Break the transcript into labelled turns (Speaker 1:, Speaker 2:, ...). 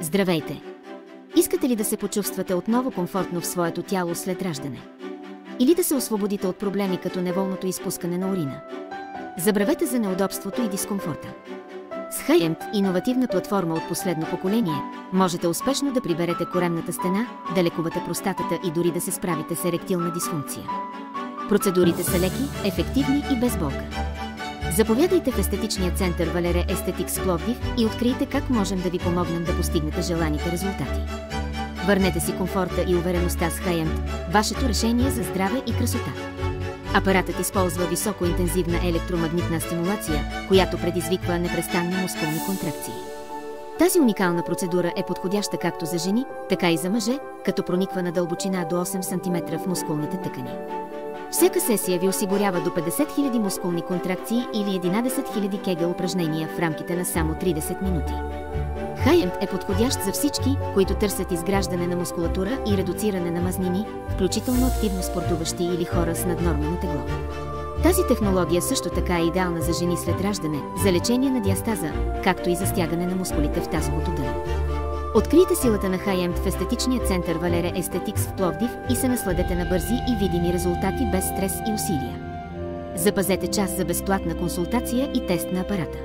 Speaker 1: Здравейте! Искате ли да се почувствате отново комфортно в своето тяло след раждане? Или да се освободите от проблеми като неволното изпускане на урина? Забравете за неудобството и дискомфорта. С HiEMT, иновативна платформа от последно поколение, можете успешно да приберете коремната стена, да лекувате простатата и дори да се справите с еректилна дисфункция. Процедурите са леки, ефективни и без болка. Заповядайте в естетичния център Валере Естетикс Пловдив и открийте как можем да ви помогнем да постигнете желаните резултати. Върнете си комфорта и увереността с HiEMT, вашето решение за здраве и красота. Апаратът използва високоинтензивна електромагнитна стимулация, която предизвиква непрестанни мускулни контракции. Тази уникална процедура е подходяща както за жени, така и за мъже, като прониква на дълбочина до 8 см в мускулните тъкани. Всяка сесия ви осигурява до 50 000 мускулни контракции или 11 000 кегел упражнения в рамките на само 30 минути. HiEMT е подходящ за всички, които търсят изграждане на мускулатура и редуциране на мазнини, включително активно спортуващи или хора с наднормено тегло. Тази технология също така е идеална за жени след раждане, за лечение на диастаза, както и за стягане на мускулите в тазовото дъно. Открийте силата на HiEMT в естетичния център Валере Естетикс в Пловдив и се насладете на бързи и видими резултати без стрес и усилия. Запазете час за безплатна консултация и тест на апарата.